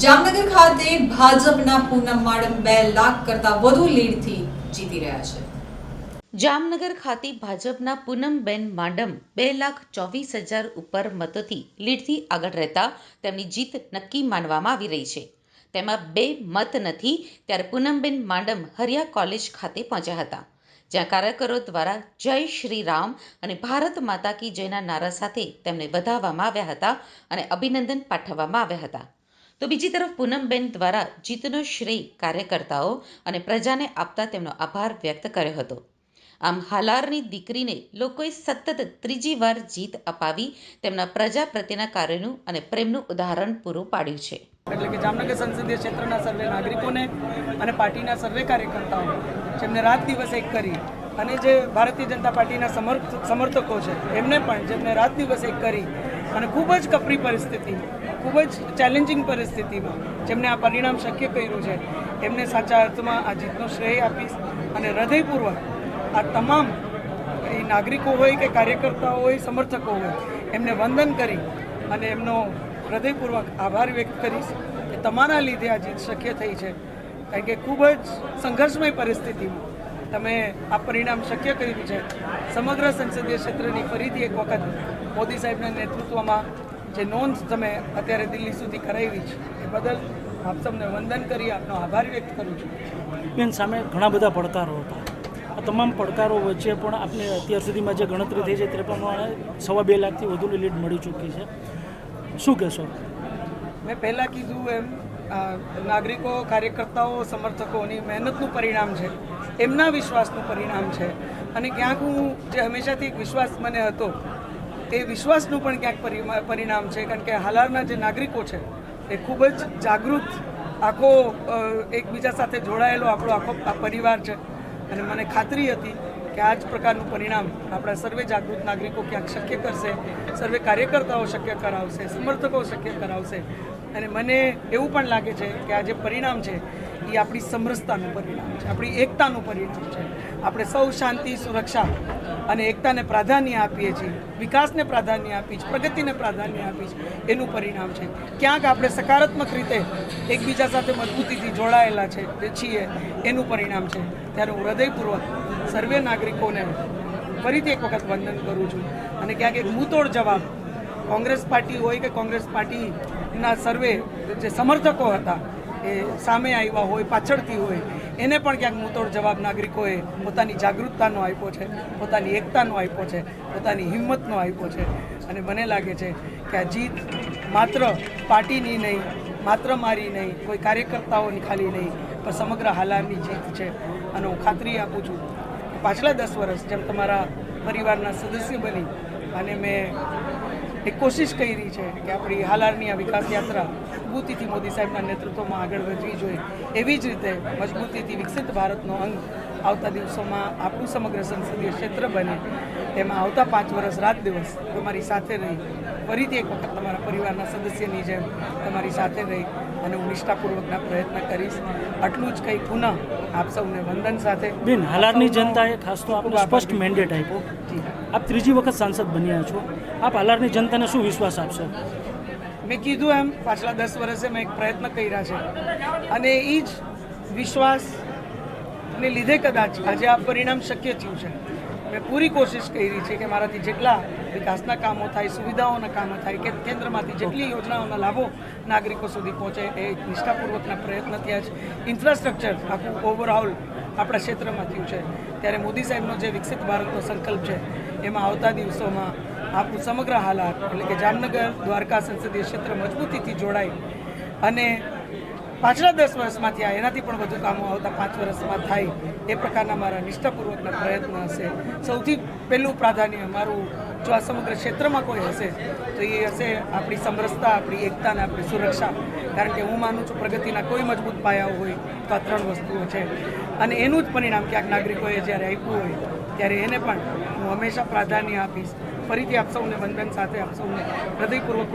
જામનગર ખાતે ભાજપના પૂનમ માડમ 2 લાખ કરતા વધુ લીડથી જીતી રહ્યા છે. જામનગર ખાતે ભાજપના પૂનમબેન માડમ 2,24,000 ઉપર મતોથી લીડથી આગળ રહેતા તેમની જીત નક્કી માનવામાં આવી રહી છે. તેમાં 2 મત નથી ત્યારે પૂનમબેન માડમ હરિયા કોલેજ ખાતે પહોંચ્યા હતા, જ્યાં કાર્યકરો દ્વારા જય શ્રી રામ અને ભારત માતા કી જયના નારા સાથે તેમને વધાવવામાં આવ્યા હતા અને અભિનંદન પાઠવવામાં આવ્યા હતા. તો બીજી તરફ પૂનમબેન દ્વારા જીતનો શ્રેય કાર્યકર્તાઓ અને પ્રજાને આપતા તેમનો આભાર વ્યક્ત કર્યો હતો. આમ હાલારની દીકરીને લોકોએ સતત ત્રીજી વાર જીત અપાવી તેમના પ્રજા પ્રત્યેના કાર્યનું અને પ્રેમનું ઉદાહરણ પૂરું પાડ્યું છે. એટલે કે જામનગર સંસદીય ક્ષેત્રના સર્વે નાગરિકોને અને પાર્ટીના સર્વે કાર્યકર્તાઓ જેમને રાત દિવસ એક કરી અને જે ભારતીય જનતા પાર્ટીના સમર્થકો છે એમને પણ જેમને રાત દિવસ એક કરી અને ખૂબ જ કપરી પરિસ્થિતિ, ખૂબ જ ચેલેન્જિંગ પરિસ્થિતિમાં જેમને આ પરિણામ શક્ય કર્યું છે એમને સાચા અર્થમાં આ જીતનો શ્રેય આપીશ અને હૃદયપૂર્વક આ તમામ એ નાગરિકો હોય કે કાર્યકર્તાઓ હોય, સમર્થકો હોય એમને વંદન કરી અને એમનો હૃદયપૂર્વક આભાર વ્યક્ત કરીશ કે તમારા લીધે આ જીત શક્ય થઈ છે. કારણ કે ખૂબ જ સંઘર્ષમય પરિસ્થિતિમાં તમે આ પરિણામ શક્ય કર્યું છે. સમગ્ર સંસદીય ક્ષેત્રની ફરીથી એક વખત મોદી સાહેબના નેતૃત્વમાં જે નોંધ તમે અત્યારે દિલ્હી સુધી કરાવી છે એ બદલ આપ સૌને વંદન કરી આપનો આભાર વ્યક્ત કરું છું. બેન, સામે ઘણા બધા પડકારો હતા. આ તમામ પડકારો વચ્ચે પણ આપને અત્યાર સુધીમાં જે ગણતરી થઈ છે તે પ્રમાણે 2.5 લાખથી વધુની લીડ મળી ચૂકી છે. શું કહેશો? મેં પહેલાં કીધું એમ નાગરિકો, કાર્યકર્તાઓ, સમર્થકોની મહેનતનું પરિણામ છે, એમના વિશ્વાસનું પરિણામ છે. અને ક્યાંક હું જે હંમેશાથી એક વિશ્વાસ મને હતો એ વિશ્વાસનું પણ ક્યાંક પરિણામ છે. કારણ કે હાલારના જે નાગરિકો છે એ ખૂબ જ જાગૃત, આખો એકબીજા સાથે જોડાયેલો આપણો આખો આ પરિવાર છે. અને મને ખાતરી હતી કે આ જ પ્રકારનું પરિણામ આપણા સર્વે જાગૃત નાગરિકો ક્યાંક શક્ય કરશે, સર્વે કાર્યકર્તાઓ શક્ય કરાવશે, સમર્થકો શક્ય કરાવશે. અને મને એવું પણ લાગે છે કે આ જે પરિણામ છે એ આપણી સમરસતાનું પરિણામ છે, આપણી એકતાનું પરિણામ છે. આપણે સૌ શાંતિ, સુરક્ષા અને એકતાને પ્રાધાન્ય આપીએ છીએ, વિકાસને પ્રાધાન્ય આપીએ છીએ, પ્રગતિને પ્રાધાન્ય આપીએ છીએ, એનું પરિણામ છે. ક્યાંક આપણે સકારાત્મક રીતે એકબીજા સાથે મજબૂતીથી જોડાયેલા છીએ એનું પરિણામ છે. ત્યારે હું હૃદયપૂર્વક સર્વે નાગરિકોને ફરીથી એક વખત વંદન કરું છું. અને ક્યાંક એક મુંહતોડ જવાબ કોંગ્રેસ પાર્ટી હોય કે કોંગ્રેસ પાર્ટીના સર્વે જે સમર્થકો હતા એ સામે આવ્યા હોય, પાછળથી હોય, એને પણ ક્યાંક મુંહતોડ જવાબ નાગરિકોએ પોતાની જાગૃતતાનો આપ્યો છે, પોતાની એકતાનો આપ્યો છે, પોતાની હિંમતનો આપ્યો છે. અને મને લાગે છે કે આ જીત માત્ર પાર્ટીની નહીં, માત્ર મારી નહીં, કોઈ કાર્યકર્તાઓની ખાલી નહીં, પણ સમગ્ર હાલારની જીત છે. અને હું ખાતરી આપું છું કે પાછલા 10 વર્ષ જેમ તમારા પરિવારના સદસ્ય બની અને મેં એક કોશિશ કરી છે કે આપણી હાલારની આ વિકાસ યાત્રા મજબૂતીથી મોદી સાહેબના નેતૃત્વમાં આગળ વધવી જોઈએ, એવી જ રીતે મજબૂતીથી વિકસિત ભારતનો અંગ આવતા દિવસોમાં આપણું સમગ્ર સંસદીય ક્ષેત્ર બને. એમાં આવતા 5 વર્ષ રાત દિવસ તમારી સાથે રહી ફરીથી એક વખત તમારા પરિવારના સદસ્યની જેમ તમારી સાથે રહી અને હું નિષ્ઠાપૂર્વકના પ્રયત્ન કરીશ. આટલું જ કંઈ પુનઃ આપ સૌને વંદન સાથે. બેન, હાલારની જનતાએ ખાસ તો આપને સ્પષ્ટ મેન્ડેટ આપ્યો. આપ ત્રીજી વખત સાંસદ બન્યા છો. આપ હાલારની જનતાને શું વિશ્વાસ આપશો? મેં કીધું એમ પાછલા 10 વર્ષે મેં એક પ્રયત્ન કર્યા છે અને એ જ વિશ્વાસને લીધે કદાચ આજે આ પરિણામ શક્ય થયું છે. મેં પૂરી કોશિશ કરી છે કે મારાથી જેટલા વિકાસના કામો થાય, સુવિધાઓના કામો થાય, કે કેન્દ્રમાંથી જેટલી યોજનાઓના લાભો નાગરિકો સુધી પહોંચે એ નિષ્ઠાપૂર્વકના પ્રયત્ન થયા છે. ઇન્ફ્રાસ્ટ્રક્ચર આખું ઓવરઓલ આપણા ક્ષેત્રમાં થયું છે. ત્યારે મોદી સાહેબનો જે વિકસિત ભારતનો સંકલ્પ છે એમાં આવતા દિવસોમાં આપણું સમગ્ર હાલાત એટલે કે જામનગર, દ્વારકા સંસદીય ક્ષેત્ર મજબૂતીથી જોડાય અને પાછલા 10 વર્ષમાં થયા એનાથી પણ વધુ કામો આવતા 5 વર્ષમાં થાય એ પ્રકારના મારા નિષ્ઠાપૂર્વકના પ્રયત્ન હશે. સૌથી પહેલું પ્રાધાન્ય મારું જો આ સમગ્ર ક્ષેત્રમાં કોઈ હશે તો એ હશે આપણી સમરસતા, આપણી એકતા અને આપણી સુરક્ષા. કારણ કે હું માનું છું પ્રગતિના કોઈ મજબૂત પાયાઓ હોય તો આ 3 વસ્તુઓ છે. અને એનું જ પરિણામ ક્યાંક નાગરિકોએ જ્યારે આપ્યું હોય ત્યારે એને પણ હું હંમેશા પ્રાધાન્ય આપીશ. ફરીથી આપ સૌને વંદન સાથે આપ સૌને હૃદયપૂર્વક